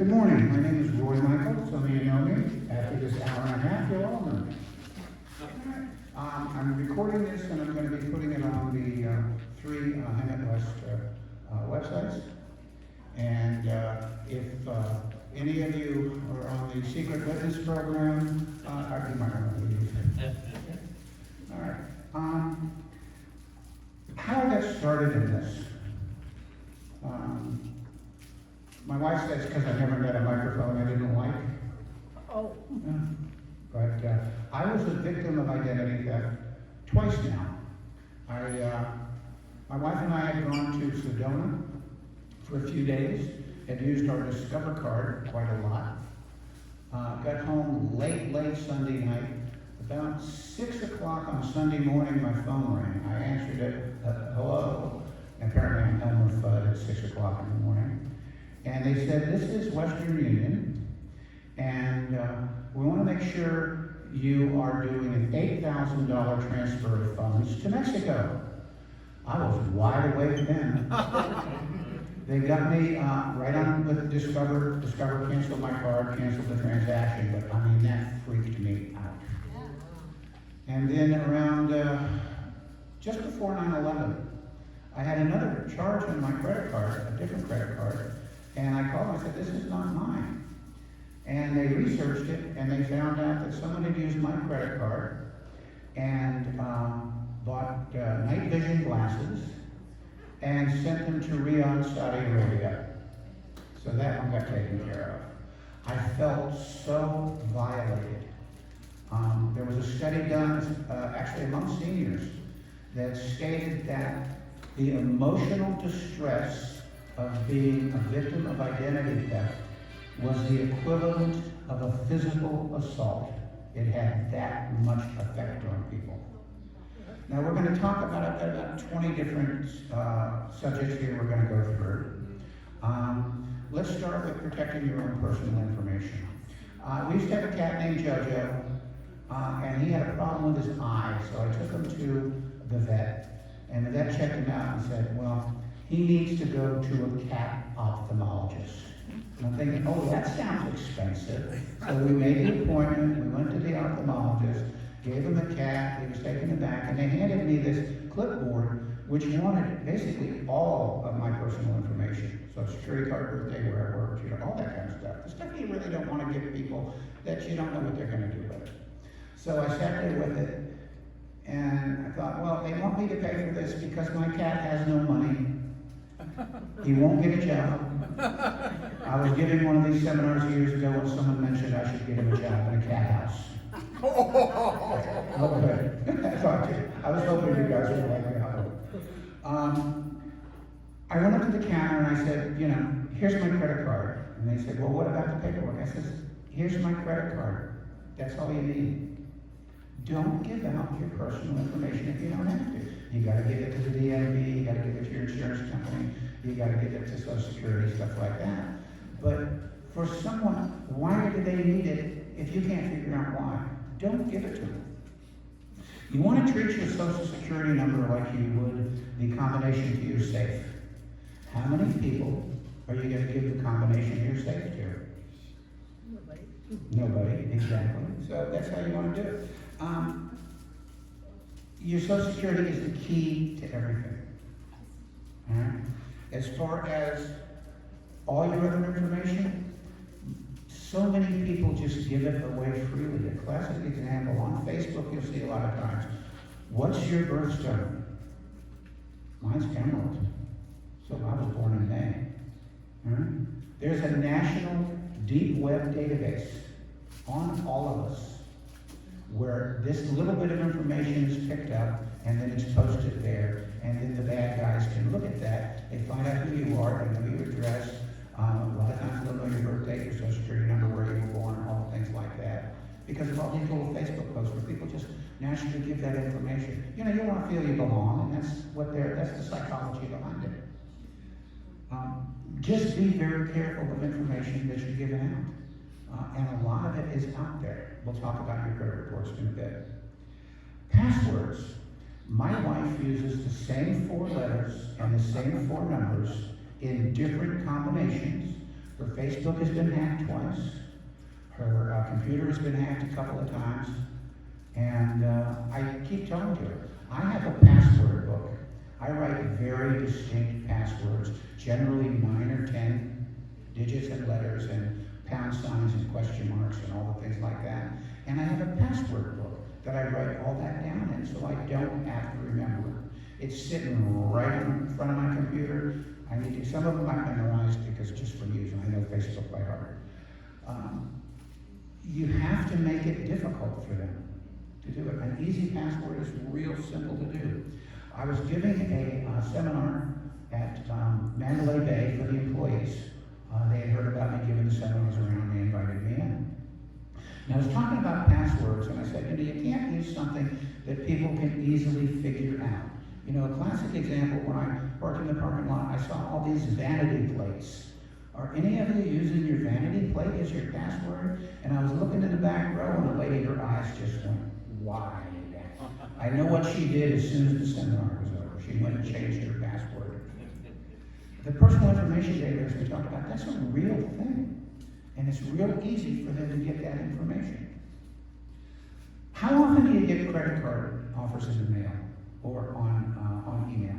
Good morning, my name is Roy Michael, some of you know me. After this hour and a half, you'll all know me. I'm recording this and I'm going to be putting it on the three Hemet West websites. And if any of you are on the secret witness program, you might want to leave. All right. How I got started in this. My wife says because I never got a microphone I didn't like. Oh. But I was a victim of identity theft twice now. My wife and I had gone to Sedona for a few days, had used our Discover card quite a lot. Got home late Sunday night. About 6 o'clock on Sunday morning, my phone rang. I answered it, hello. And apparently I'm home with FUD at 6 o'clock in the morning. And they said, this is Western Union, and we want to make sure you are doing an $8,000 transfer of funds to Mexico. I was wide awake then. They got me right on with Discover. Discover canceled my card, canceled the transaction, but I mean, that freaked me out. And then around just before 9/11, I had another charge on my credit card, a different credit card, and I called and I said, this is not mine. And they researched it, and they found out that someone had used my credit card and bought night vision glasses and sent them to Riyadh, Saudi Arabia. So that one got taken care of. I felt so violated. There was a study done, actually among seniors, that stated that the emotional distress of being a victim of identity theft was the equivalent of a physical assault. It had that much effect on people. Now we're going to talk about 20 different subjects here we're going to go through. Let's start with protecting your own personal information. We used to have a cat named Jojo, and he had a problem with his eye, so I took him to the vet, and the vet checked him out and said, well, he needs to go to a cat ophthalmologist. And I'm thinking, oh, that sounds expensive. So we made an appointment, we went to the ophthalmologist, gave him the cat, he was taken aback, and they handed me this clipboard which wanted basically all of my personal information. Social security card, birthday, where I worked, all that kind of stuff. The stuff you really don't want to give people that you don't know what they're going to do with it. So I sat there with it, and I thought, well, they want me to pay for this because my cat has no money. He won't get a job. I was giving one of these seminars years ago when someone mentioned I should get him a job in a cat house. Okay. I was hoping you guys would like me out. I went up to the counter and I said, here's my credit card. And they said, well, what about the paperwork? I said, here's my credit card. That's all you need. Don't give out your personal information if you don't have to. You got to give it to the DMV, you got to give it to your insurance company, you got to give it to Social Security, stuff like that. But for someone, why do they need it if you can't figure out why? Don't give it to them. You want to treat your Social Security number like you would the combination to your safe. How many people are you going to give the combination to your safe to? Nobody, exactly. So that's how you want to do it. Your Social Security is the key to everything. As far as all your other information, so many people just give it away freely. A classic example, on Facebook you'll see a lot of times, what's your birthstone? Mine's Emerald. So I was born in May. There's a national deep web database on all of us where this little bit of information is picked up and then it's posted there, and then the bad guys can look at that. They find out who you are, they know your address, a lot of times they'll know your birthday, your Social Security number, where you were born, all things like that. Because of all these little Facebook posts where people just naturally give that information. You want to feel you belong, and that's the psychology behind it. Just be very careful of information that you're giving out. And a lot of it is out there. We'll talk about your credit reports in a bit. Passwords. My wife uses the same 4 letters and the same 4 numbers in different combinations Her Facebook has been hacked twice. Her computer has been hacked a couple of times. And I keep telling her, I have a password book. I write very distinct passwords, generally 9 or 10 digits and letters and pound signs and question marks and all the things like that. And I have a password book that I write all that down in so I don't have to remember it. It's sitting right in front of my computer. I need to, some of them I memorized because just from using, I know Facebook by heart. You have to make it difficult for them to do it. An easy password is real simple to do. I was giving a seminar at Mandalay Bay for the employees. They had heard about me giving the seminars around, they invited me in. And I was talking about passwords, and I said, you can't use something that people can easily figure out. You know, a classic example, when I worked in the parking lot, I saw all these vanity plates. Are any of you using your vanity plate as your password? And I was looking in the back row, and the lady, her eyes just went wide. I know what she did as soon as the seminar was over. She went and changed her password. The personal information database we talked about, that's a real thing. And it's real easy for them to get that information. How often do you get credit card offers in the mail or on email?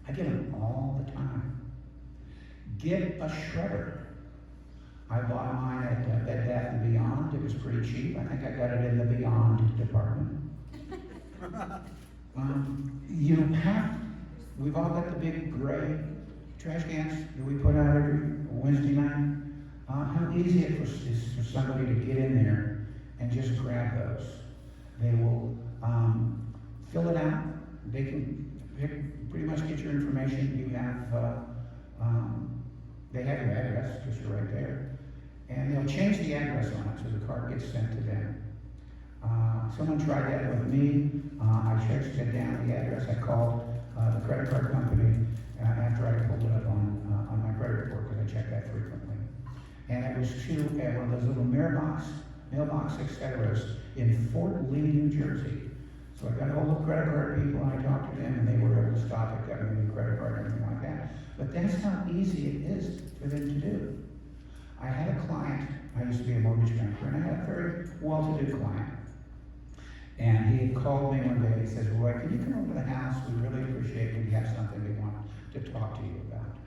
I get them all the time. Get a shredder. I bought mine at Bed Bath & Beyond. It was pretty cheap. I think I got it in the Beyond department. We've all got the big gray trash cans that we put out every Wednesday night. How easy it is for somebody to get in there and just grab those. They will fill it out. They can pretty much get your information. You have, they have your address, because you're right there. And they'll change the address on it so the card gets sent to them. Someone tried that with me. I searched it down, the address. I called the credit card company after I pulled it up on my credit report, because I check that frequently. And it was to one of those little mailbox etc. in Fort Lee, New Jersey. So I got all the credit card people, and I talked to them, and they were able to stop it, got me a new credit card, and everything like that. But that's how easy it is for them to do. I had a client, I used to be a mortgage banker, and I had a very well-to-do client. And he had called me one day, he says, Roy, can you come over to the house? We really appreciate it. We have something we want to talk to you about.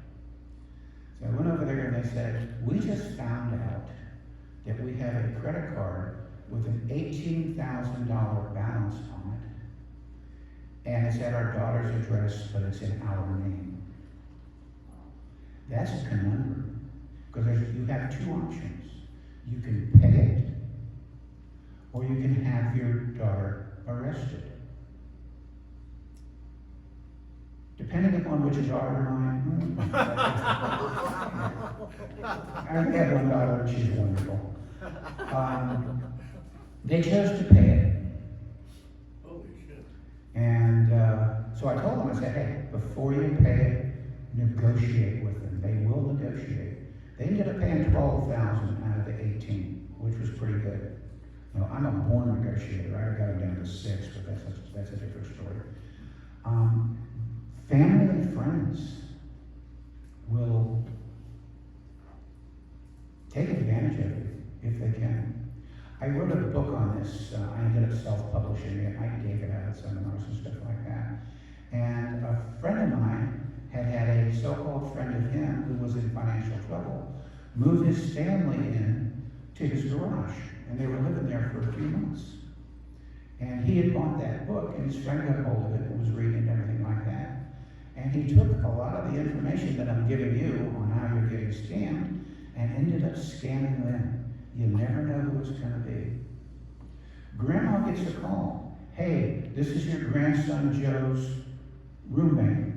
So I went over there and they said, we just found out that we have a credit card with an $18,000 balance on it. And it's at our daughter's address, but it's in our name. That's a conundrum. Because you have two options. You can pay it, or you can have your daughter arrested. Depending upon which daughter mine. I have one daughter, and she's wonderful. They chose to pay it. Holy shit. And so I told them, I said, hey, before you pay it, negotiate with them. They will negotiate. They ended up paying $12,000 out of the 18, which was pretty good. You know, I'm a born negotiator. I got it down to 6, but that's a different story. Family and friends will take advantage of you if they can. I wrote a book on this. I ended up self-publishing it. I gave it out at seminars and stuff like that. And a friend of mine had a so-called friend of him who was in financial trouble move his family in to his garage. And they were living there for a few months. And he had bought that book, and his friend got hold of it and was reading and everything like that. And he took a lot of the information that I'm giving you on how you're getting scammed and ended up scamming them. You never know who it's going to be. Grandma gets a call. Hey, this is your grandson Joe's roommate.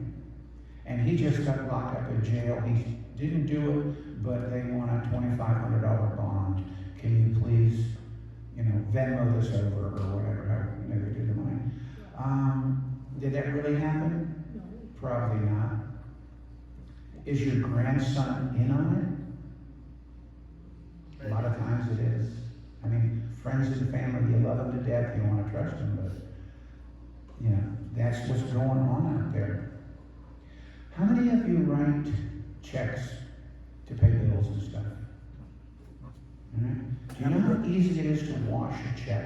And he just got locked up in jail. He didn't do it, but they want a $2,500 bond. Can you please, Venmo this over or whatever, how they do the money. Did that really happen? No. Probably not. Is your grandson in on it? A lot of times it is. I mean, friends and family, you love them to death, you want to trust them, but, that's what's going on out there. How many of you write checks to pay bills and stuff? All right? Do you know how easy it is to wash a check?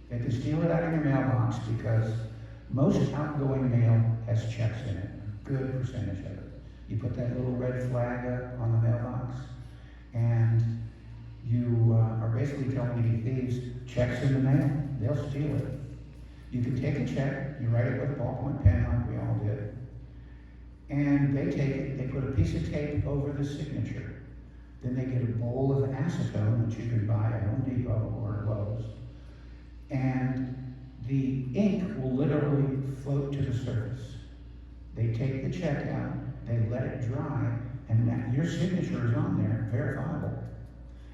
They can steal it out of your mailbox because most outgoing mail has checks in it, a good percentage of it. You put that little red flag up on the mailbox, and you are basically telling any thieves, checks in the mail, they'll steal it. You can take a check, you write it with a ballpoint pen like we all did, and they take it, they put a piece of tape over the signature. Then they get a bowl of acetone, which you can buy at Home Depot or Lowe's, and the ink will literally float to the surface. They take the check out, they let it dry, and that, your signature is on there, verifiable.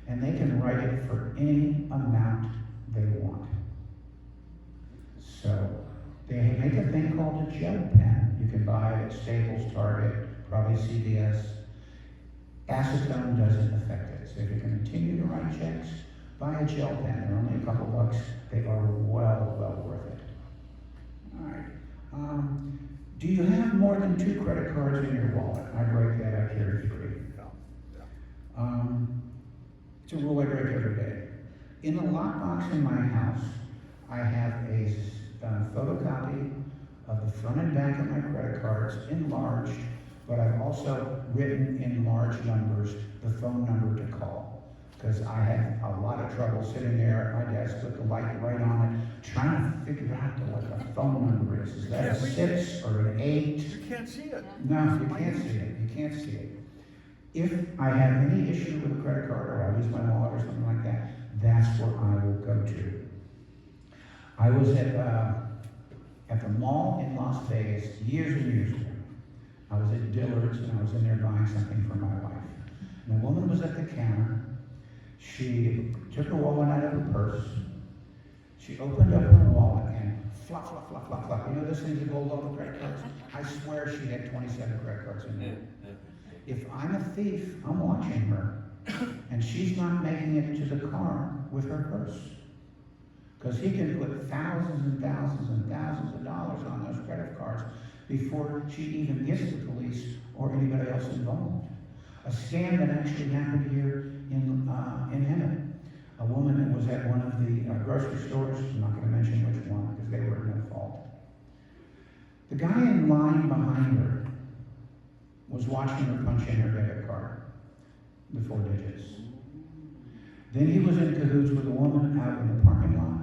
And they can write it for any amount they want. So, they make a thing called a gel pen. You can buy it at Staples, Target, probably CVS. Acetone doesn't affect it. So if you continue to write checks, buy a gel pen. They're only a couple bucks. They are well worth it. All right. Do you have more than 2 credit cards in your wallet? I break that. I carry 3. It's a rule I break every day. In the lockbox in my house, I have a photocopy of the front and back of my credit cards enlarged, but I've also written in large numbers the phone number to call, because I had a lot of trouble sitting there at my desk with the light right on it, trying to figure out what the phone number is. Is that a 6 or an 8? You can't see it. No, you can't see it. You can't see it. If I have any issue with a credit card, or I lose my wallet or something like that, that's where I will go to. I was at the mall in Las Vegas years and years ago. I was at Dillard's and I was in there buying something for my wife. And a woman was at the counter. She took her wallet out of her purse. She opened up her wallet and flop, flop, flop, flop, flop. You know those things that hold all the credit cards? I swear she had 27 credit cards in there. If I'm a thief, I'm watching her, and she's not making it to the car with her purse. Because he can put thousands and thousands and thousands of dollars on those credit cards before she even gets the police or anybody else involved. A scam that actually happened here in Hemet. A woman that was at one of the grocery stores, I'm not going to mention which one because they were at no fault. The guy in line behind her was watching her punch in her debit card, the 4 digits. Then he was in cahoots with a woman out in the parking lot.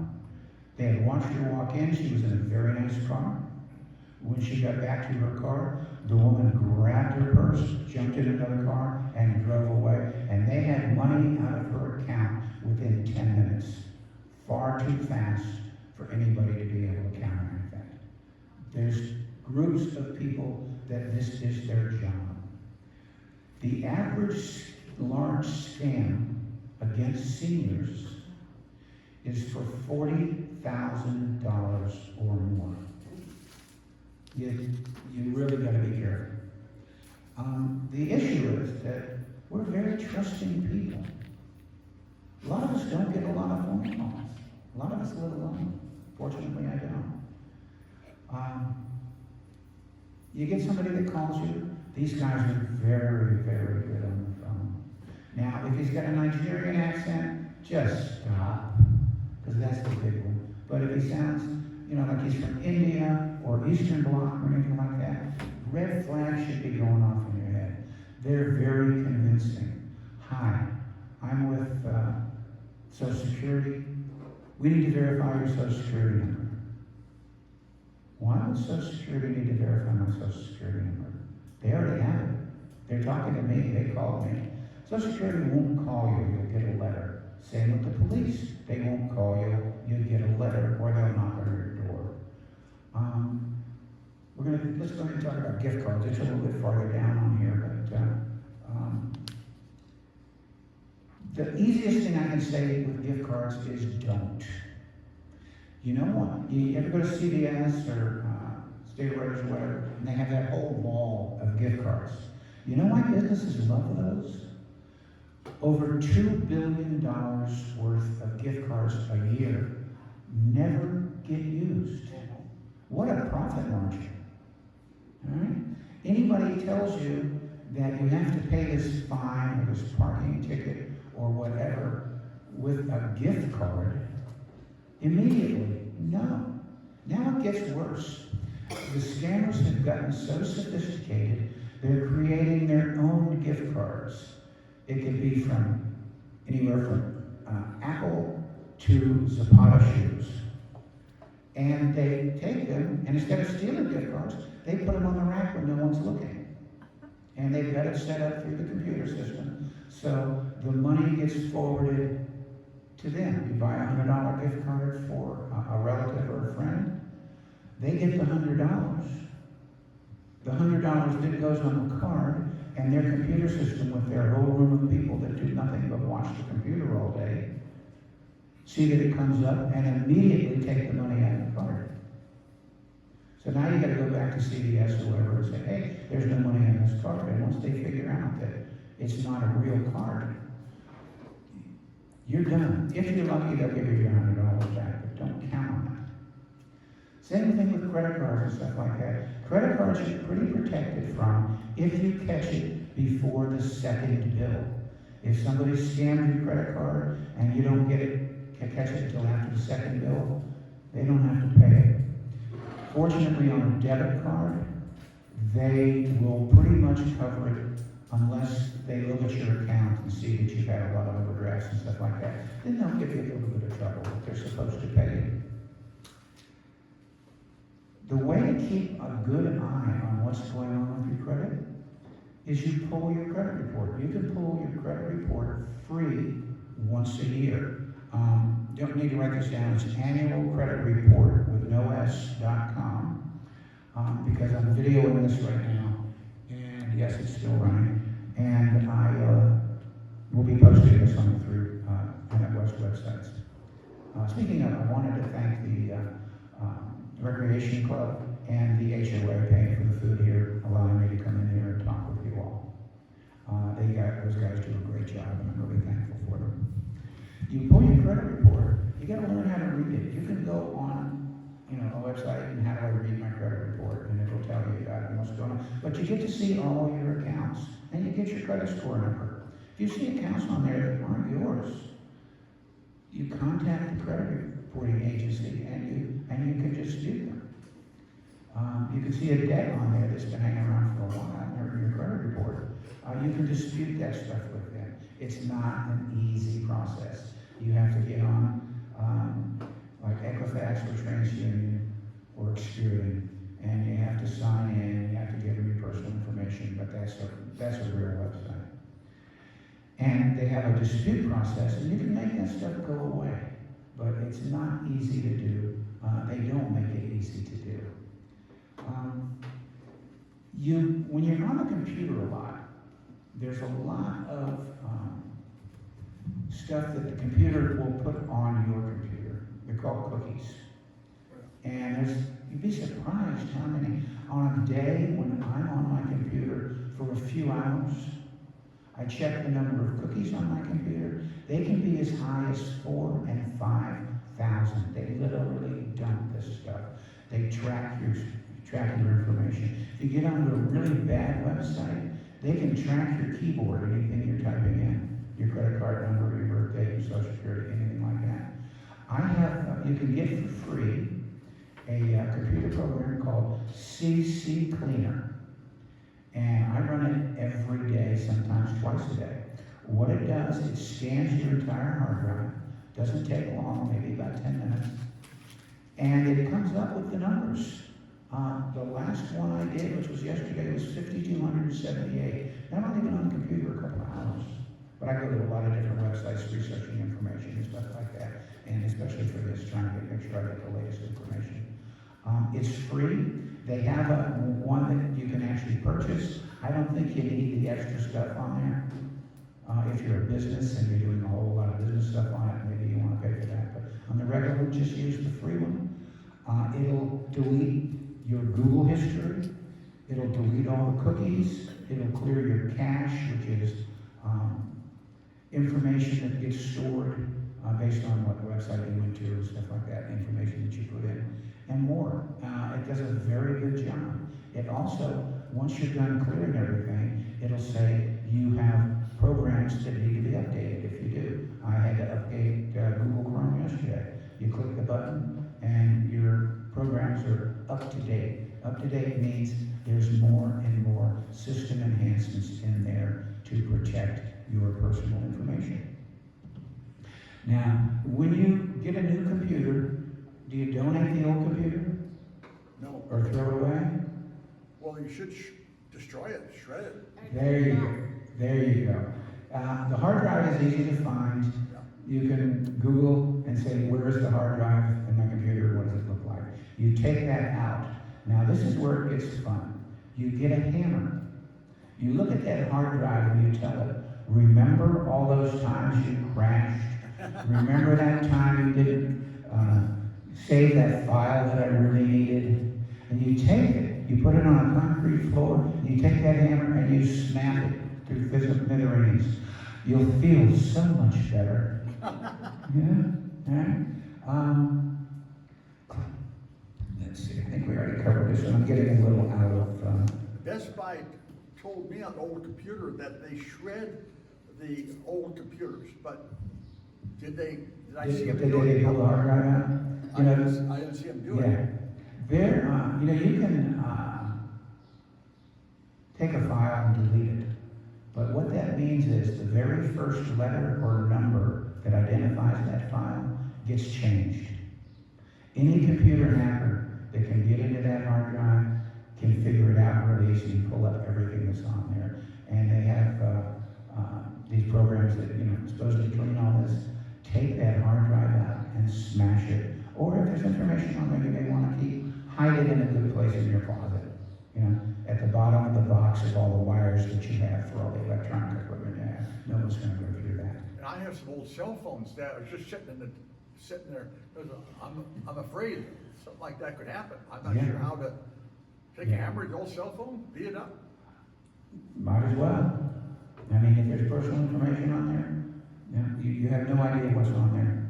They had watched her walk in. She was in a very nice car. When she got back to her car, the woman grabbed her purse, jumped in another car, and drove away. And they had money out of her account within 10 minutes. Far too fast for anybody to be able to counteract that. There's groups of people that this is their job. The average large scam against seniors is for $40,000 or more. You really got to be careful. The issue is that we're very trusting people. A lot of us don't get a lot of phone calls. A lot of us live alone. Fortunately, I don't. You get somebody that calls you, these guys are very good on the phone. Now, if he's got a Nigerian accent, just stop, because that's the big one. But if he sounds, like he's from India or Eastern Bloc or anything like that, red flags should be going off in your head. They're very convincing. Hi, I'm with Social Security. We need to verify your Social Security number. Why would Social Security need to verify my Social Security number? They already have it. They're talking to me. They called me. Social Security won't call you. You'll get a letter. Same with the police. They won't call you. You'll get a letter, or they'll knock on your door. Let's go ahead and talk about gift cards. It's a little bit farther down on here, but the easiest thing I can say with gift cards is don't. You know what? You ever go to CVS or State Rose or whatever, and they have that whole wall of gift cards. You know why businesses love those? Over $2 billion worth of gift cards a year never get used. What a profit margin. All right? Anybody tells you that you have to pay this fine or this parking ticket or whatever with a gift card immediately. No. Now it gets worse. The scammers have gotten so sophisticated, they're creating their own gift cards. It could be from anywhere from Apple to Zapata shoes. And they take them, and instead of stealing gift cards, they put them on the rack when no one's looking. And they've got it set up through the computer system, so the money gets forwarded to them. You buy a $100 gift card for a relative or a friend, they get the $100. The $100 then goes on the card, and their computer system with their whole room of people that do nothing but watch the computer all day, see that it comes up and immediately take the money out of the card. So now you got to go back to CVS or whoever and say, hey, there's no money on this card. And once they figure out that it's not a real card, you're done. If you're lucky, they'll give you your $100 back, but don't count on that. Same thing with credit cards and stuff like that. Credit cards you're pretty protected from if you catch it before the second bill. If somebody scams your credit card and you don't get it, catch it until after the second bill, they don't have to pay it. Fortunately, on a debit card, they will pretty much cover it unless they look at your account and see that you've had a lot of overdrafts and stuff like that. Then they'll give you a little bit of trouble if they're supposed to pay you. The way to keep a good eye on what's going on with your credit is you pull your credit report. You can pull your credit report free once a year. Don't need to write this down. It's annualcreditreport with nos.com because I'm videoing this right now, and yes, it's still running. And I will be posting this on through Planet West websites. Speaking of, I wanted to thank the Recreation Club and the HOA paying for the food here, allowing me to come in here and talk with you all. Those guys do a great job, and I'm really thankful for them. You pull your credit report, you got to learn how to read it. You can go on, a website and how do I read my credit report, and it'll tell you about it and what's going on. But you get to see all your accounts, and you get your credit score number. If you see accounts on there that aren't yours, you contact the credit reporting agency, and you can dispute them. You can see a debt on there that's been hanging around for a while in your credit report. You can dispute that stuff with them. It's not an easy process. You have to get on like Equifax or TransUnion or Experian, and you have to sign in, you have to give them your personal information, but that's a real website. And they have a dispute process, and you can make that stuff go away, but it's not easy to do. They don't make it easy to do. When you're on a computer a lot, there's a lot of stuff that the computer will put on your computer. They're called cookies. And you'd be surprised how many, on a day when I'm on my computer for a few hours, I check the number of cookies on my computer. They can be as high as 4,000 and 5,000. They literally dump this stuff. They track your information. If you get onto a really bad website, they can track your keyboard, anything you're typing in, your credit card number, your birthday, your social security, anything like that. You can get for free a computer program called CC Cleaner. And I run it every day, sometimes twice a day. What it does, it scans your entire hard drive. Doesn't take long, maybe about 10 minutes. And it comes up with the numbers. The last one I did, which was yesterday, was 5,278. Now, I've only been on the computer a couple of hours, but I go to a lot of different websites researching information and stuff like that, and especially for this, trying to make sure I get the latest information. It's free. They have one that you can actually purchase. I don't think you need the extra stuff on there. If you're a business and you're doing a whole lot of business stuff on it, maybe you want to pay for that. But on the regular one, just use the free one. It'll delete your Google history. It'll delete all the cookies. It'll clear your cache, which is information that gets stored based on what website you went to and stuff like that, information that you put in, and more. It does a very good job. It also once you're done clearing everything, it'll say you have programs that need to be updated if you do. I had to update Google Chrome yesterday. You click the button and your programs are up to date. Up to date means there's more and more system enhancements in there to protect your personal information. Now, when you get a new computer, do you donate the old computer No. or throw it away? Well, you should destroy it, shred it. There you go. There you go. The hard drive is easy to find. You can Google and say, where's the hard drive in my computer? What does it look like? You take that out. Now, this is where it gets fun. You get a hammer. You look at that hard drive and you tell it, remember all those times you crashed? Remember that time you didn't save that file that I really needed? And you take it, you put it on a concrete floor, you take that hammer and you smack it through physical smithereens. You'll feel so much better. Yeah, right? Let's see, I think we already covered this, and I'm getting a little out of, Best Buy told me on the old computer that they shred the old computers, but did I see them did do they it? pull the hard drive out? I You know, didn't see them do yeah. it. There, you know, you can take a file and delete it. But what that means is the very first letter or number that identifies that file gets changed. Any computer hacker that can get into that hard drive can figure it out really easy and pull up everything that's on there. And they have these programs that, you know, supposedly clean all this. Take that hard drive out and smash it. Or if there's information on there you may want to keep, hide it in a good place in your closet. You know, at the bottom of the box of all the wires that you have for all the electronic equipment you have. No one's going to go through that. And I have some old cell phones that are just sitting there. I'm afraid something like that could happen. I'm not Yeah. sure how to take a Yeah. hammer, the old cell phone, beat it up. Might as well. I mean, if there's personal information on there, you have no idea what's on there.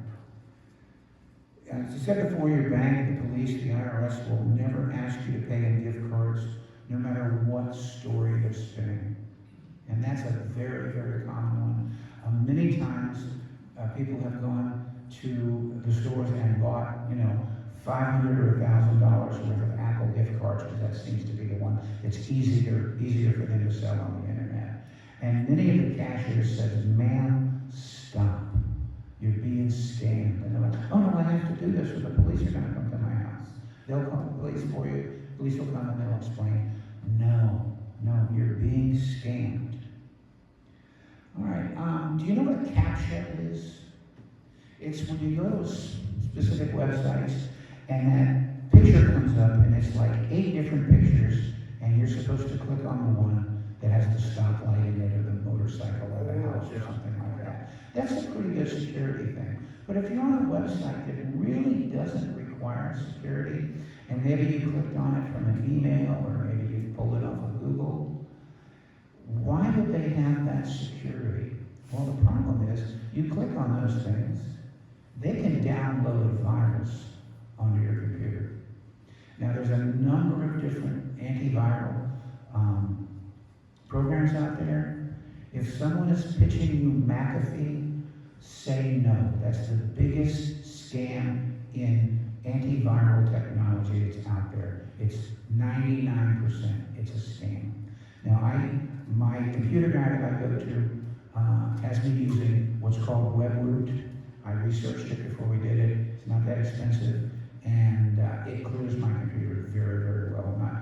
As I said before, your bank, the police, the IRS will never ask you to pay in gift cards, no matter what story they're spinning. And that's a very, very common one. Many times, people have gone to the stores and bought, you know, $500 or $1,000 worth of Apple gift cards, because that seems to be the one that's easier for them to sell on the internet. And many of the cashiers says, ma'am, stop. You're being scammed. And they're like, oh no, I have to do this or the police are going to come to my house. They'll call the police for you. Police will come and they'll explain, no, you're being scammed. All right, do you know what CAPTCHA is? It's when you go to specific websites and that picture comes up and it's like 8 different pictures and you're supposed to click on the one that has the stoplight in it or the motorcycle or the house or something like that. That's a pretty good security thing. But if you're on a website that really doesn't require security, and maybe you clicked on it from an email or maybe you pulled it off of Google, why would they have that security? Well, the problem is you click on those things, they can download a virus onto your computer. Now, there's a number of different antiviral programs out there. If someone is pitching you McAfee, say no. That's the biggest scam in antiviral technology that's out there. It's 99%. It's a scam. Now, my computer guy that I go to has me using what's called WebRoot. I researched it before we did it. It's not that expensive, and it clears my computer very, very well. I'm not,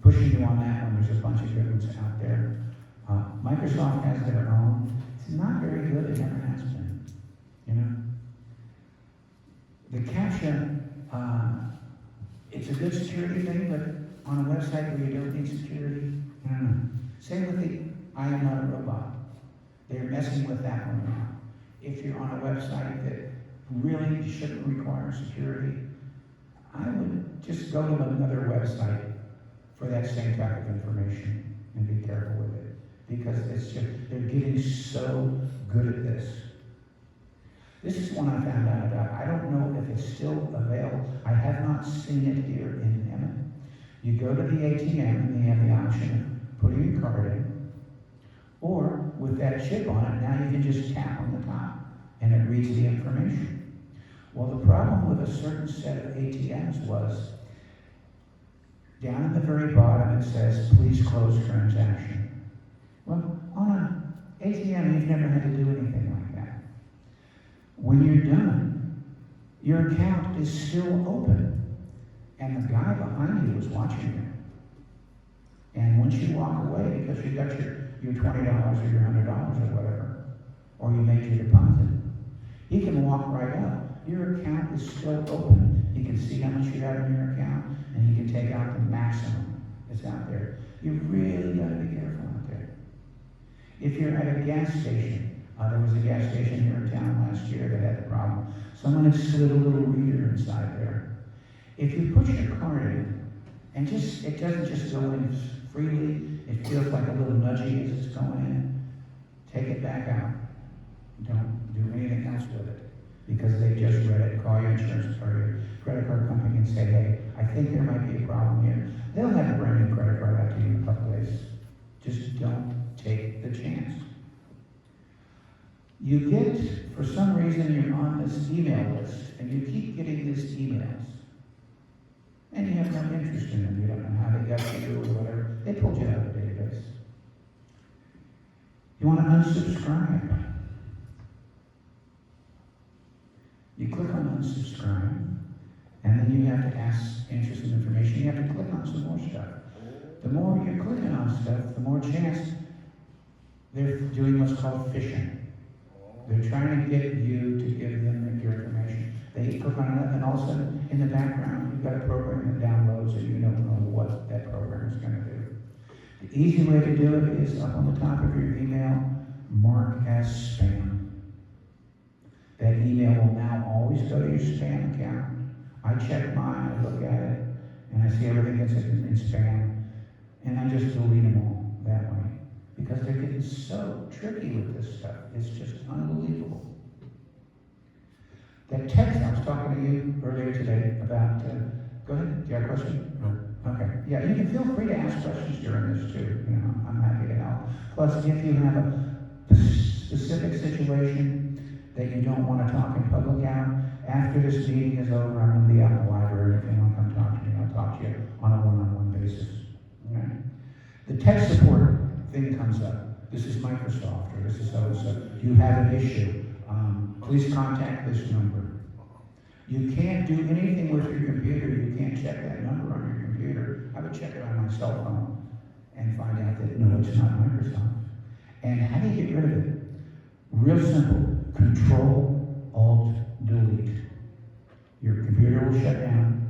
pushing you on that one. There's a bunch of good ones out there. Microsoft has their own. It's not very good. It never has been. The CAPTCHA, it's a good security thing, but on a website where you don't need security, I don't know. Same with the I am not a robot. They're messing with that one now. If you're on a website that really shouldn't require security, I would just go to another website for that same type of information and be careful with it. Because they're getting so good at this. This is one I found out about. I don't know if it's still available. I have not seen it here in Emmett. You go to the ATM and they have the option of putting your card in, or with that chip on it, now you can just tap on the top and it reads the information. Well, the problem with a certain set of ATMs was down at the very bottom it says, please close transaction. Well, on an ATM, you've never had to do anything like that. When you're done, your account is still open, and the guy behind you is watching you. And once you walk away, because you got your $20 or your $100 or whatever, or you made your deposit, he can walk right up. Your account is still open. He can see how much you have in your account, and he can take out the maximum that's out there. You really got to be careful out there. If you're at a gas station, there was a gas station here in town last year that had a problem. Someone had slid a little reader inside there. If you put your card in, and it doesn't just go in freely, it feels like a little nudgy as it's going in, take it back out. Don't do anything else with it, because they just read it. Call your insurance or your credit card company and say, hey, I think there might be a problem here. They'll have a brand new credit card out to you in a couple days. Just don't take the chance. You get, for some reason, you're on this email list, and you keep getting these emails. And you have no interest in them. You don't know how they got to you or whatever. They pulled you out of the database. You want to unsubscribe. You click on unsubscribe, and then you have to ask interest in information. You have to click on some more stuff. The more you're clicking on stuff, the more chance they're doing what's called phishing. They're trying to get you to give them your information. They click on it, and all of a sudden, in the background, you've got a program that downloads, and you don't know what that program is going to do. The easy way to do it is up on the top of your email, mark as spam. That email will now always go to your spam account. I check mine, I look at it, and I see everything that's in spam, and I just delete them all that way. Because they're getting so tricky with this stuff. It's just unbelievable. That text, I was talking to you earlier today about, go ahead, do you have a question? No. Okay. Yeah, you can feel free to ask questions during this too. You know, I'm happy to help. Plus, if you have a specific situation that you don't want to talk in public out, after this meeting is over, I'm going to be out in the library. If you want to come talk to me, I'll talk to you on a one-on-one basis. Okay? The tech support thing comes up. This is Microsoft, or this is so-and-so. You have an issue. Please contact this number. You can't do anything with your computer. You can't check that number on your computer. I would check it on my cell phone and find out that, no, it's not Microsoft. And how do you get rid of it? Real simple. Control, Alt, Delete. Your computer will shut down.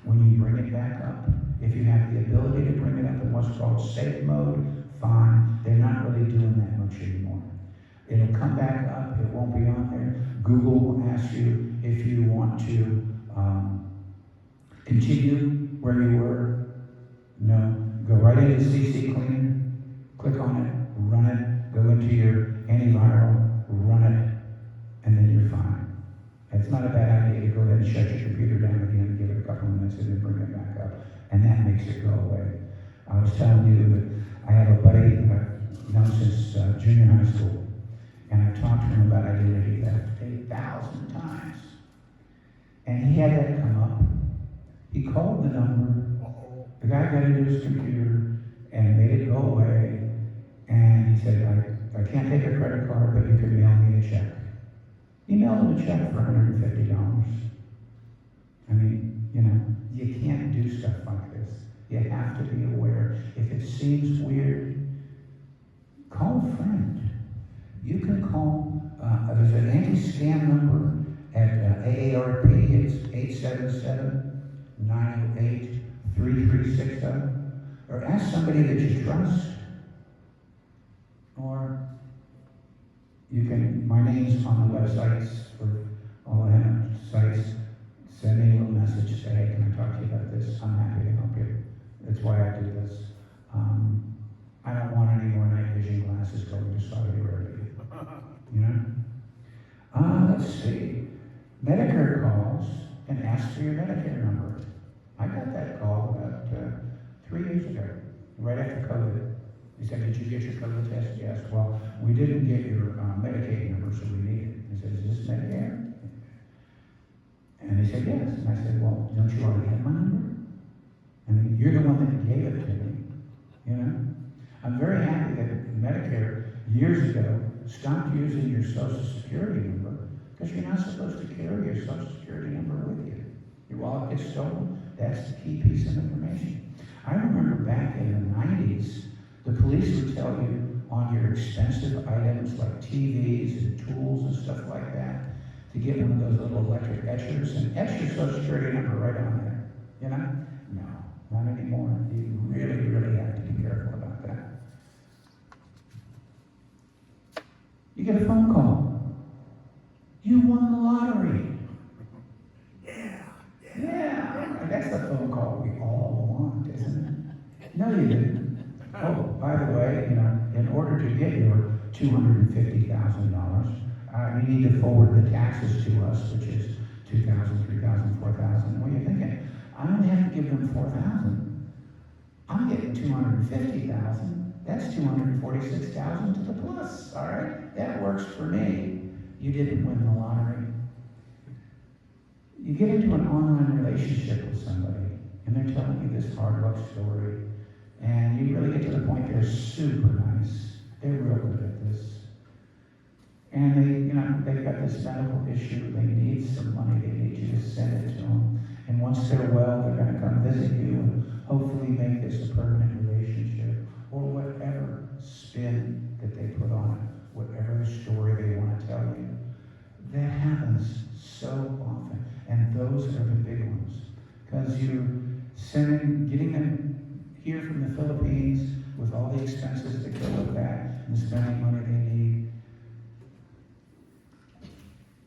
When you bring it back up, if you have the ability to bring it up in what's called safe mode, fine. They're not really doing that much anymore. It'll come back up. It won't be on there. Google will ask you if you want to continue where you were. No. Go right into CC Clean. Click on it. Run it. Go into your antiviral. Run it. And then you're fine. It's not a bad idea to go ahead and shut your computer down again, give it a couple of minutes, and then bring it back up. And that makes it go away. I was telling you that I have a buddy I've known since junior high school. And I talked to him about identity theft 8,000 times. And he had that come up. He called the number. The guy got into his computer and made it go away. And he said, I can't take a credit card, but you can mail me a check. He mailed him a check for $150. I mean, you know, you can't do stuff like this. You have to be aware. If it seems weird, call a friend. You can call, there's an anti-scam number at AARP. It's 877-908-3360. Or ask somebody that you trust. Or you can, my name's on the websites for all the sites. Send me a little message, say, hey, can I talk to you about this? I'm happy to help you. That's why I do this. I don't want any more night vision glasses going to Saudi Arabia. You know? Let's see. Medicare calls and asks for your Medicare number. I got that call about 3 years ago, right after COVID. He said, did you get your COVID test? Yes. Well, we didn't get your Medicaid number, so we need it. He said, is this Medicare? And he said, yes. And I said, well, don't you already have my number? I mean, you're the one that gave it to me, you know? I'm very happy that Medicare, years ago, stopped using your Social Security number because you're not supposed to carry your Social Security number with you. Your wallet gets stolen. That's the key piece of information. I remember back in the 90s, the police would tell you on your expensive items like TVs and tools and stuff like that to get one of those little electric etchers and etch your Social Security number right on there. You know? No, not anymore. You really, really have to be careful about that. You get a phone call. You won the lottery. Yeah, that's the phone call we all want, isn't it? No, you didn't. Oh, by the way, you know, in order to get your $250,000, you need to forward the taxes to us, which is $2,000, $3,000, $4,000. What are you thinking? I only have to give them $4,000. I'm getting $250,000. That's $246,000 to the plus. All right, that works for me. You didn't win the lottery. You get into an online relationship with somebody, and they're telling you this hard luck story, and you really get to the point they're super nice. They're real good at this. And they've got this medical issue. They need some money. They need you to send it to them. And once they're well, they're going to come visit you and hopefully make this a permanent relationship or whatever spin that they put on it, whatever story they want to tell you. That happens so often. And those are the big ones. Because you're getting them here from the Philippines with all the expenses that go with that and the spending money they need.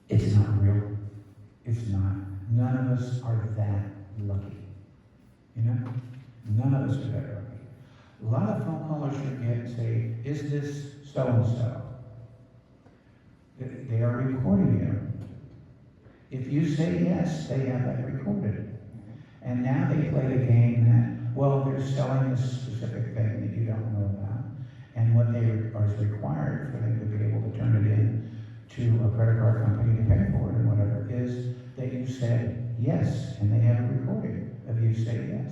It's not real. It's not. None of us are that lucky. You know? None of us are that lucky. A lot of phone callers you get say, is this so-and-so? They are recording you. If you say yes, they have that recorded. And now they play the game that, well, they're selling this specific thing that you don't know about. And what is required for them to be able to turn it in to a credit card company to pay for it or whatever is that you said yes, and they have a recording of you say yes.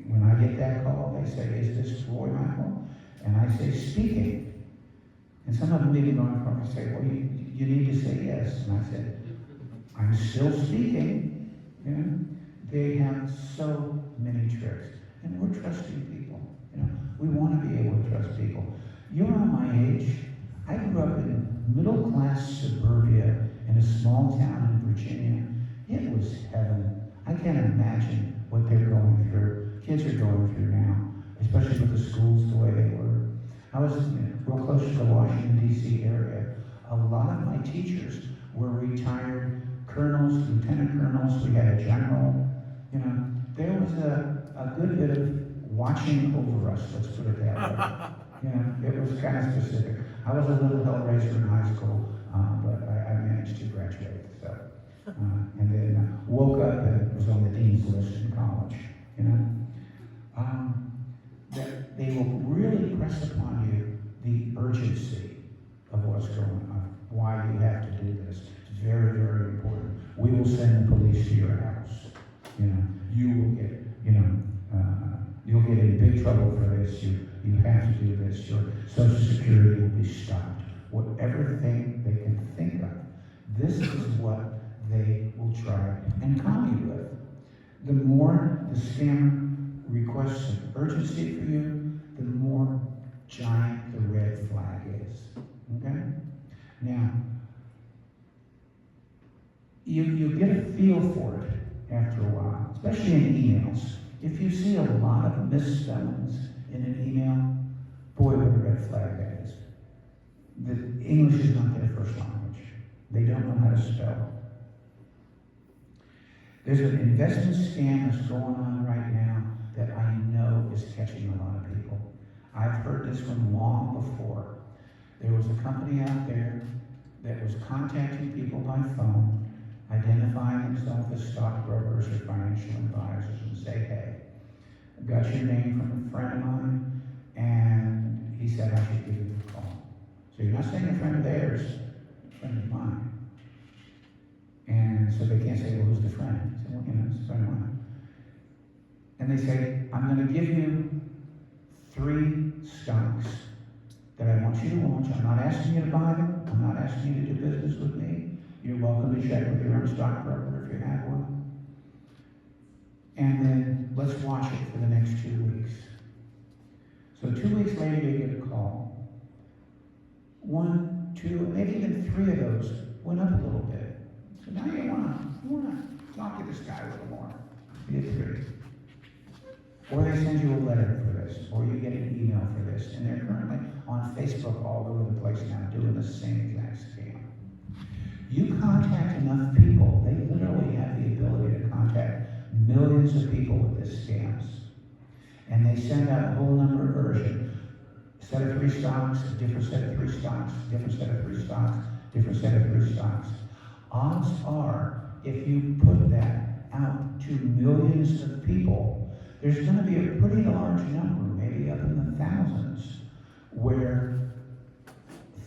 When I get that call, they say, is this Roy Michael? And I say, speaking. And some of them even go in front and say, well, you need to say yes. And I said, I'm still speaking. You know? They have so many tricks. And we're trusting people. You know, we want to be able to trust people. You're on my age. I grew up in middle-class suburbia in a small town in Virginia. It was heaven. I can't imagine what they're going through. Kids are going through now, especially with the schools the way they were. I was real close to the Washington, D.C. area. A lot of my teachers were retired colonels, lieutenant colonels. We had a general. You know, there was a good bit of watching over us, let's put it that way. You know, it was kind of specific. I was a little hellraiser in high school, but I managed to graduate. So, and then woke up and was on the dean's list in college. You know, that they will really press upon you the urgency of what's going on, why you have to do this. It's very, very important. We will send the police to your house. You know, you will get, you'll get in big trouble for this. You have to do this. Your Social Security will be stopped. Whatever thing they can think of, this is what they will try and calm you with. The more the scammer requests an urgency for you, the more giant the red flag is. Okay? Now, you get a feel for it after a while, especially in emails. If you see a lot of misspellings in an email, boy, what a red flag that is. The English is not their first language. They don't know how to spell. There's an investment scam that's going on right now that I know is catching a lot of people. I've heard this one long before. There was a company out there that was contacting people by phone, identifying themselves as stockbrokers or financial advisors and say, hey, I got your name from a friend of mine, and he said I should give you a call. So you're not saying a friend of theirs, a friend of mine. And so they can't say, well, who's the friend? I said, well, it's a friend of mine. And they say, I'm going to give you 3 stocks that I want you to launch. I'm not asking you to buy them. I'm not asking you to do business with me. You're welcome to check with your own stockbroker if you have one. And then let's watch it for the next 2 weeks. So 2 weeks later, you get a call. 1, 2, maybe even 3 of those went up a little bit. So now you want to talk to this guy a little more. You get 3. Or they send you a letter for this, or you get an email for this, and they're currently on Facebook all over the place now doing the same exact scam. You contact enough people, they literally have the ability to contact millions of people with this scams. And they send out a whole number of versions. Set of 3 stocks, a different set of 3 stocks, different set of 3 stocks, different set of 3 stocks. Odds are, if you put that out to millions of people, there's going to be a pretty large number, maybe up in the thousands, where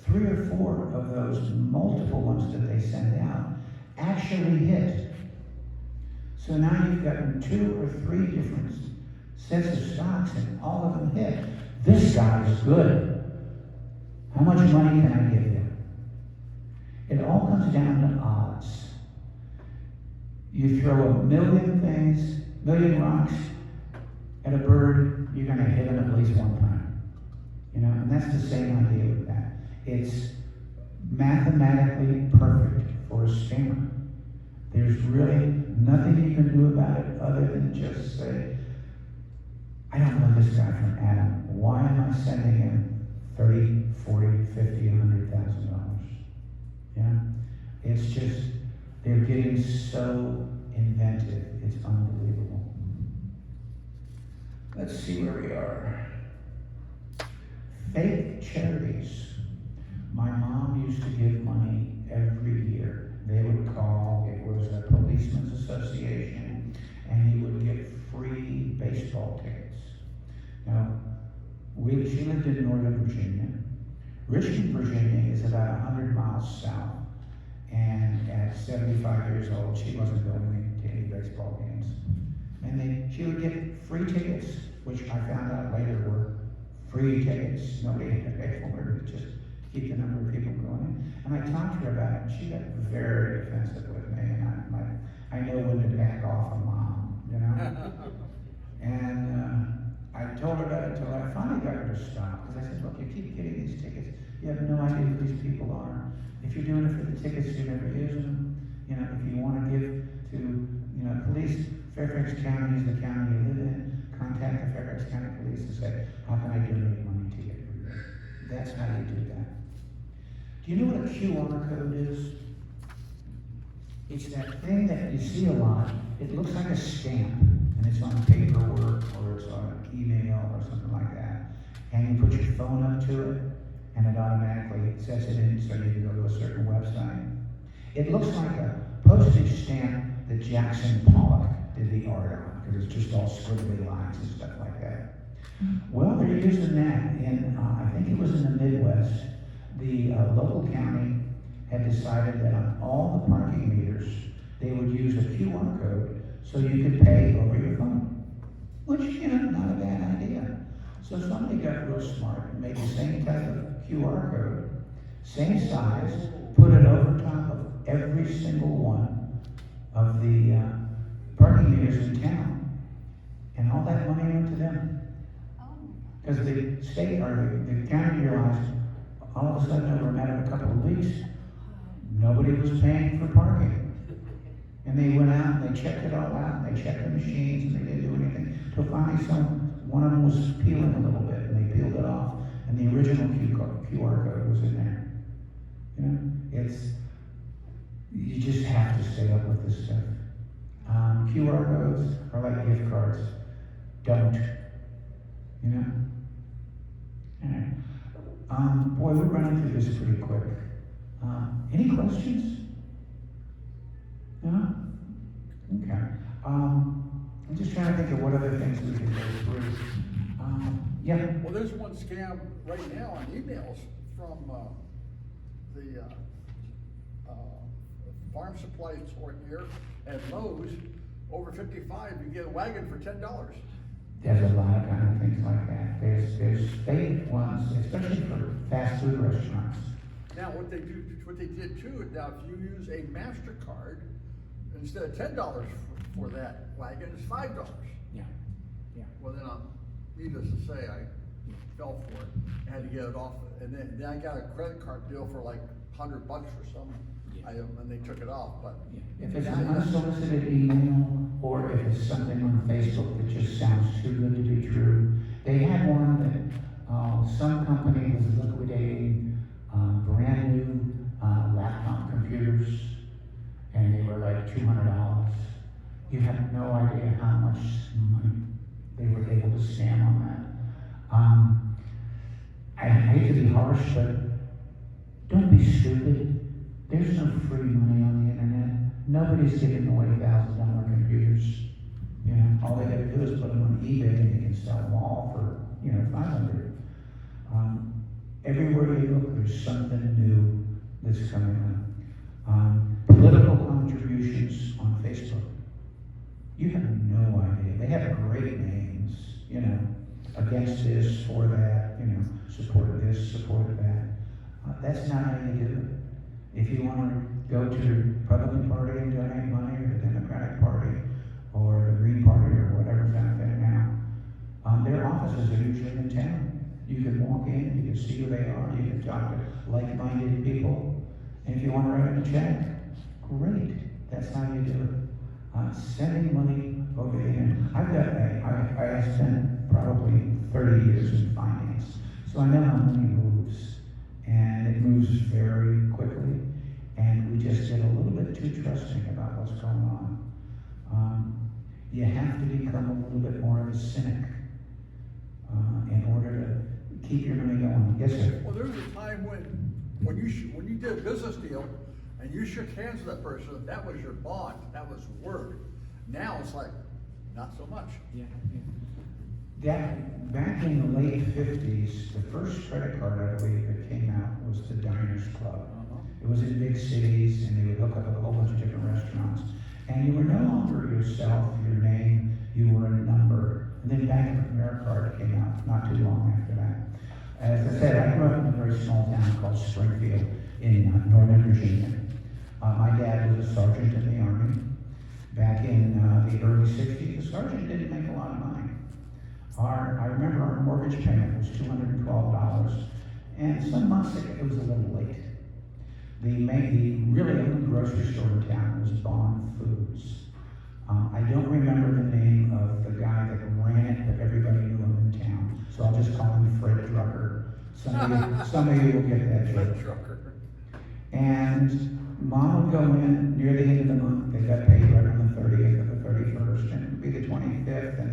3 or 4 of those multiple ones that they send out actually hit. So now you've got 2 or 3 different sets of stocks and all of them hit. This guy is good. How much money can I give you? It all comes down to odds. You throw a million rocks at a bird, you're going to hit him at least one time. And that's the same idea with that. It's mathematically perfect for a scammer. There's really nothing you can do about it other than just say, I don't know this guy from Adam. Why am I sending him $30, $40, $50, $100,000? It's just, they're getting so inventive. It's unbelievable. Let's see where we are. Fake charities. My mom used to give money every year. They would call, it was a policeman's association, and you would get free baseball tickets. Now, she lived in Northern Virginia. Richmond, Virginia is about 100 miles south, and at 75 years old, she wasn't going to any baseball games. And she would get free tickets, which I found out later were free tickets. Nobody had to pay for it, just keep the number of people going. And I talked to her about it, and she got very defensive with me, and I'm like, I know when to back off a mom, And I told her about it until I finally got her to stop, because I said, look, you keep getting these tickets, you have no idea who these people are. If you're doing it for the tickets, you never use them. If you want to give to, police, Fairfax County is the county you live in, contact the Fairfax County Police and say, how can I donate money to you? That's how you do that. Do you know what a QR code is? It's that thing that you see a lot. It looks like a stamp, and it's on paperwork, or it's on an email, or something like that. And you put your phone up to it, and it automatically sets it in so you can go to a certain website. It looks like a postage stamp that Jackson Pollock did the art on, because it's just all squiggly lines and stuff like that. Well, they're using that in, I think it was in the Midwest. The local county had decided that on all the parking meters, they would use a QR code so you could pay over your phone. Which, not a bad idea. So somebody got real smart and made the same type of QR code, same size, put it over top of every single one of the parking meters in town, and all that money went to them. Because the state or the county realized all of a sudden, over a matter of a couple of weeks, nobody was paying for parking. And they went out and they checked it all out, and they checked the machines, and they didn't do anything. Till finally one of them was peeling a little bit, and they peeled it off, and the original QR code was in there. You just have to stay up with this stuff. QR codes are like gift cards. Don't. All right. Boy, we're running through this pretty quick. Any questions? No? Okay. I'm just trying to think of what other things we can go through. Yeah, Well, there's one scam right now on emails from, the, farm supply store here at Lowe's. Over 55, you get a wagon for $10. there's a lot of kind of things like that. There's fake ones, especially for fast food restaurants. Now, what they did too, now if you use a MasterCard, instead of $10 for that wagon, it's $5. Yeah, yeah. Well, then, needless to say, I fell for it, I had to get it off, and then I got a credit card bill for like $100 or something. And they took it off, but. If it's an unsolicited email, or if it's something on Facebook that just sounds too good to be true. They had one that, some company was liquidating, brand new, laptop computers, and they were like $200. You have no idea how much money they were able to scam on that. I hate to be harsh, but don't be stupid. There's no free money on the internet. Nobody's giving away $1,000 computers. You know, all they gotta do is put them on eBay and they can sell them all for, $500. Everywhere you look, there's something new that's coming up. Political contributions on Facebook. You have no idea. They have great names, against this, for that, support this, support that. That's not how you do it. If you want to go to the Republican Party and donate money, or the Democratic Party, or the Green Party, or whatever's out there now, their offices are usually in town. You can walk in, you can see who they are, you can talk to like-minded people, and if you want to write them a check, great. That's how you do it. Sending money over the internet. I spent probably 30 years in finance, so I know how money moves. And it moves very quickly, and we just get a little bit too trusting about what's going on. You have to become a little bit more of a cynic in order to keep your money going. Yes, sir? Well, there was a time when you did a business deal and you shook hands with that person, that was your bond, that was word. Now it's like, not so much. Yeah. Back in the late 50s, the first credit card, I believe, that came out was the Diners Club. It was in big cities, and they would hook up a whole bunch of different restaurants. And you were no longer yourself, your name, you were a number. And then Bank of America came out not too long after that. As I said, I grew up in a very small town called Springfield in Northern Virginia. My dad was a sergeant in the Army. Back in the early 60s, the sergeant didn't make a lot of money. I remember our mortgage payment was $212, and some months it was a little late. The really only grocery store in town was Bond Foods. I don't remember the name of the guy that ran it, but everybody knew him in town, so I'll just call him Fred Drucker. Some of you will get that joke. Fred Drucker. And Mom would go in near the end of the month. They got paid right on the 30th or the 31st, and it would be the 25th, and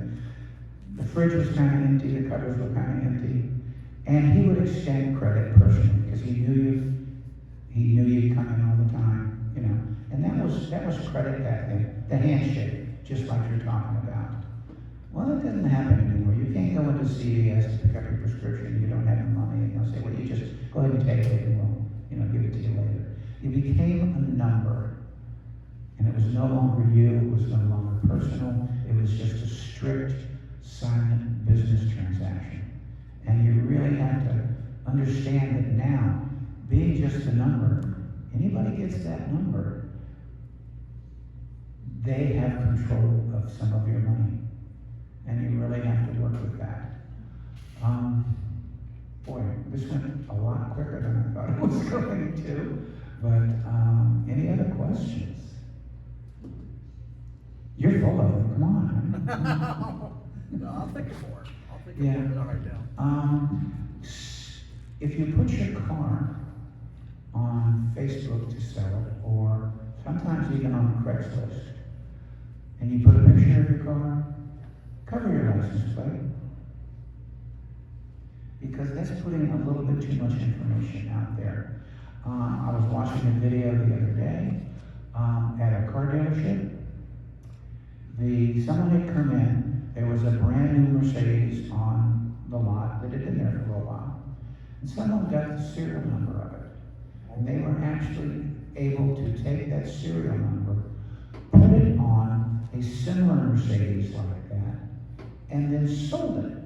the fridge was kind of empty, the cupboards were kind of empty, and he would extend credit personally because he knew you'd come in all the time, and that was credit back then, the handshake, just like you're talking about. Well, that doesn't happen anymore. You can't go into CVS to pick up your prescription, you don't have the money, and they'll say, well, you just go ahead and take it, and we'll, give it to you later. You became a number, and it was no longer you, it was no longer personal, it was just a strict, silent business transaction. And you really have to understand that now, being just a number, anybody gets that number, they have control of some of your money. And you really have to work with that. Boy, this went a lot quicker than I thought it was going to. But any other questions? You're full of them, come on. No, I'll think of more. I'll think of Yeah. more than I write down. If you put your car on Facebook to sell it, or sometimes even on Craigslist, and you put a picture of your car, cover your license plate. Because that's putting a little bit too much information out there. I was watching a video the other day at a car dealership. Someone had come in, there was a brand new Mercedes on the lot that had been there for a while. And someone got the serial number of it. And they were actually able to take that serial number, put it on a similar Mercedes like that, and then sold it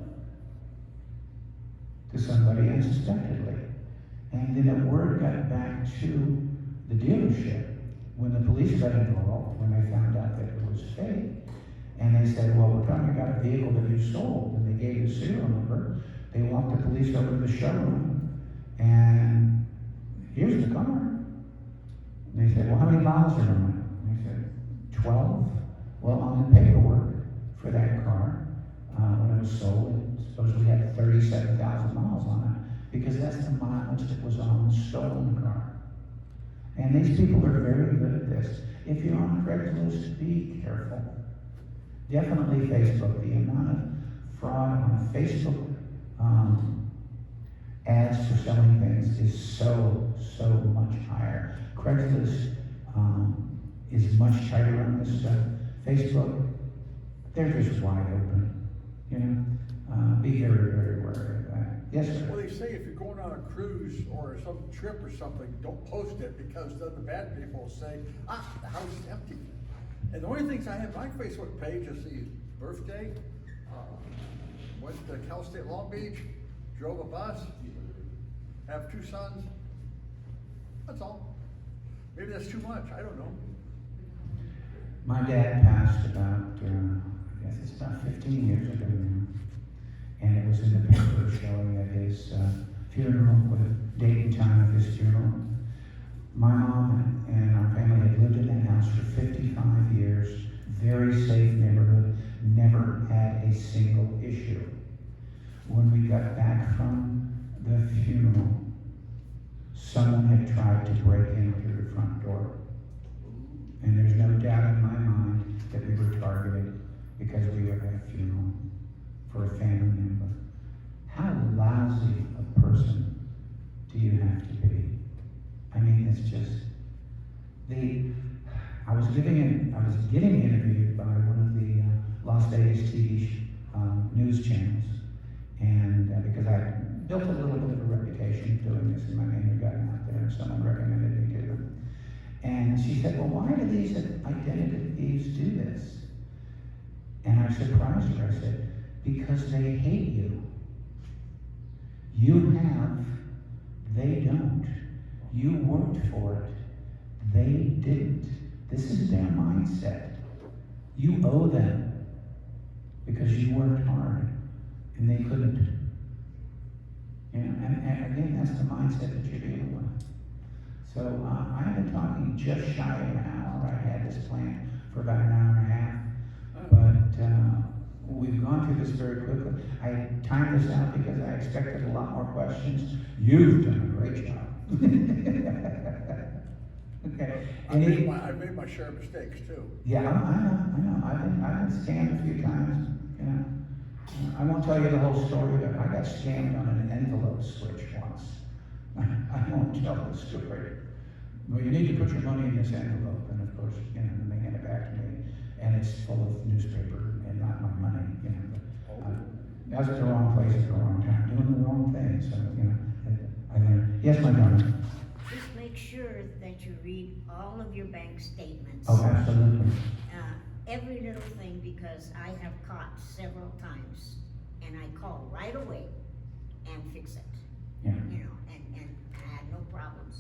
to somebody unsuspectedly. And then a word got back to the dealership when the police got involved, when they found out that it was fake. And they said, well, we're talking about a vehicle that you sold. And they gave the serial number. They walked the police over to the showroom, and here's the car. And they said, well, how many miles are on it? And they said, 12. Well, on the paperwork for that car, when it was sold, it supposedly had 37,000 miles on it, because that's the mileage that was on the stolen car. And these people are very good at this. If you're on Craigslist, be careful. Definitely Facebook. The amount of fraud on Facebook ads for selling things is so much higher. Craigslist is much tighter on this stuff. Facebook, they're just wide open. You know, be very wary of that. Yes, sir. Well, they say if you're going on a cruise or some trip or something, don't post it, because then the bad people will say, the house is empty. And the only things I have on my Facebook page is the birthday, went to Cal State Long Beach, drove a bus, have 2 sons. That's all. Maybe that's too much, I don't know. My dad passed about, I guess it's about 15 years ago now. And it was in the paper showing at his funeral, with date and time of his funeral. My mom and our family had lived in that house for 55 years, very safe neighborhood, never had a single issue. When we got back from the funeral, someone had tried to break in through the front door. And there's no doubt in my mind that we were targeted because we were at a funeral for a family member. How lousy a person do you have to be? I mean, it's just, I was getting interviewed by one of the Las Vegas TV news channels, and because I built a little bit of a reputation doing this, and my name had gotten out there, and someone recommended me to them. And she said, well, why do these identity thieves do this? And I surprised her. I said, because they hate you. You have, they don't. You worked for it. They didn't. This is their mindset. You owe them because you worked hard and they couldn't. You know, and again, that's the mindset that you're dealing with. So I have been talking just shy of an hour. I had this planned for about an hour and a half, but we've gone through this very quickly. I timed this out because I expected a lot more questions. You've done a great job. Okay. I made my share of mistakes too. Yeah, I know. I've been scammed a few times. You know, I won't tell you the whole story, but I got scammed on an envelope switch once. I won't tell the story. Well, you need to put your money in this envelope, and of course, you know, and they hand it back to me, and it's full of newspaper and not my money. You know, but I was at the wrong place at the wrong time, doing the wrong thing. So you know, I learned. Yes, my daughter. Just make sure that you read all of your bank statements. Oh, absolutely. Every little thing, because I have caught several times, and I call right away and fix it. Yeah. You know, and I had no problems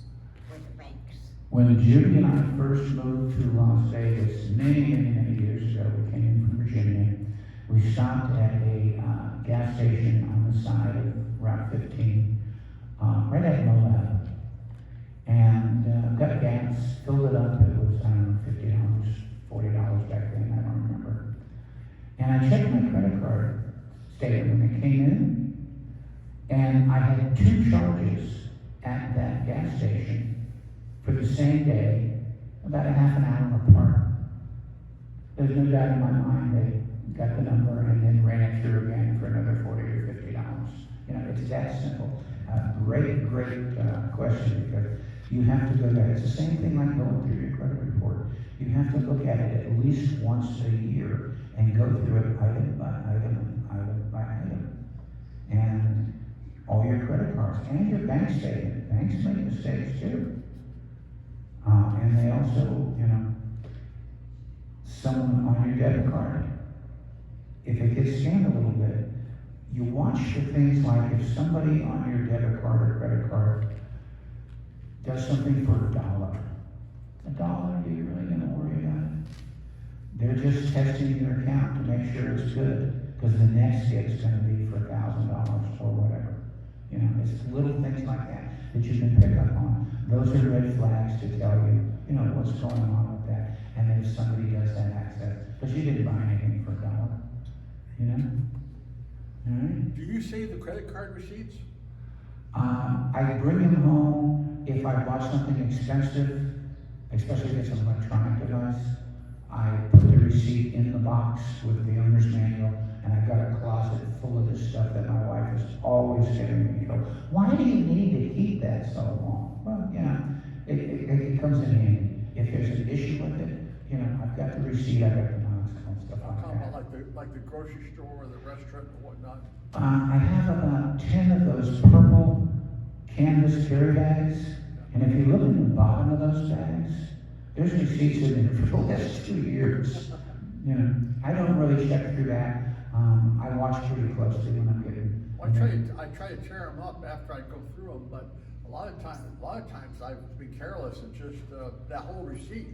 with the banks. When Judy and I first moved to Las Vegas many years ago, we came in from Virginia. We stopped at a gas station on the side of Route 15, right at Moab, and got gas, filled it up. It was, I don't know, $50, $40 back then, I don't remember. And I checked my credit card statement when it came in, and I had 2 charges at that gas station for the same day, about a half an hour apart. There's no doubt in my mind they got the number and then ran it through again for another $40 or $50. You know, it's that simple. Great question, because You have to go back, it's the same thing like going through your credit report. You have to look at it at least once a year and go through it item by item, item by item. And all your credit cards and your bank statement. Banks make mistakes too. And they also, someone on your debit card, if it gets scammed a little bit, you watch the things like if somebody on your debit card or credit card does something for $1, are you really gonna worry about it? They're just testing your account to make sure it's good, because the next hit's gonna be for $1,000 or whatever. It's little things like that you can pick up on. Those are red flags to tell you, what's going on with that. And then if somebody does that access, because you didn't buy anything for $1, All right? Do you save the credit card receipts? I bring them home if I bought something expensive, especially if it's an electronic device. I put the receipt in the box with the owner's manual, and I've got a closet full of this stuff that my wife is always giving me. Why do you need to keep that so long? Well, it comes in handy. If there's an issue with it, I've got the receipt, I've got the box and stuff I'm like talking that. about like the grocery store or the restaurant and whatnot. I have about 10 of those purple canvas carry bags, and if you look in the bottom of those bags, there's receipts in there for the last 2 years. I don't really check through that. I watch pretty closely when I'm getting. I try to tear them up after I go through them, but a lot of times I've been careless and just, that whole receipt,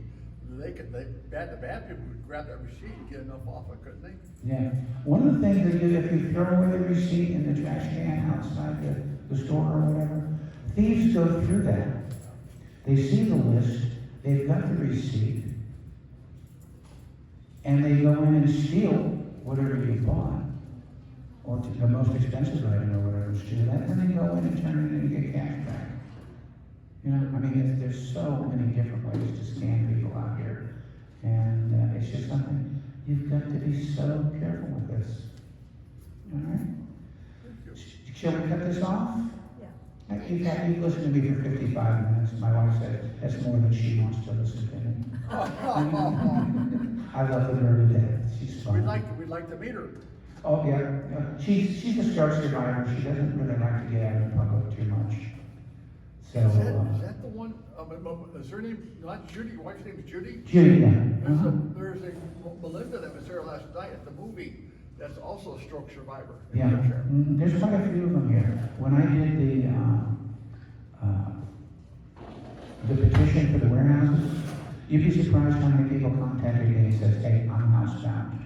the bad people would grab that receipt and get enough off it, couldn't they? Yeah. One of the things they do, if you throw away the receipt in the trash can outside the store or whatever, thieves go through that. They see the list, they've got the receipt, and they go in and steal whatever you bought, or the most expensive item or whatever, steal that, and then they go in and turn it in and get cash back. There's so many different ways to scam people out here, and it's just something you've got to be so careful with this. All right? Shall we cut this off? Yeah. You've listened to me for 55 minutes. My wife said that's more than she wants to listen to me. I love the girl to death. She's fun. We'd like to meet her. Oh, yeah. She's a stroke survivor. She doesn't really like to get out in public too much. So, Is that the one, is her name, not Judy, your wife's name is Judy? Judy, yeah. There's a Melinda that was there last night at the movie, that's also a stroke survivor. in Yeah, wheelchair. there's quite a few of them here. When I did the petition for the warehouses, you'd be surprised how many people contacted me and says, hey, I'm housebound.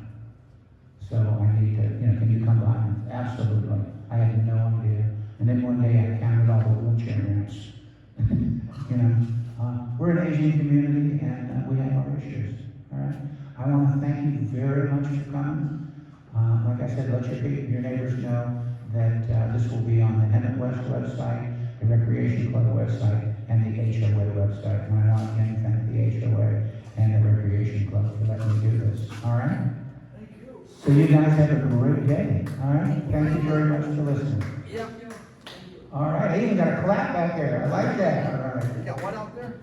So I need to, can you come by? Absolutely. I had no idea. And then one day I counted all the wheelchair ramps. We're an Asian community and we have our issues, all right? I want to thank you very much for coming. Like I said, let your neighbors know that this will be on the Emmett West website, the Recreation Club website, and the HOA website. And I want to again thank the HOA and the Recreation Club for letting me do this, all right? Thank you. So you guys have a great day, all right? Thank you very much for listening. Yeah. All right, I even got a clap back there. I like that. All right. You got one out there?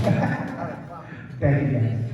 Yeah. Thank you, guys.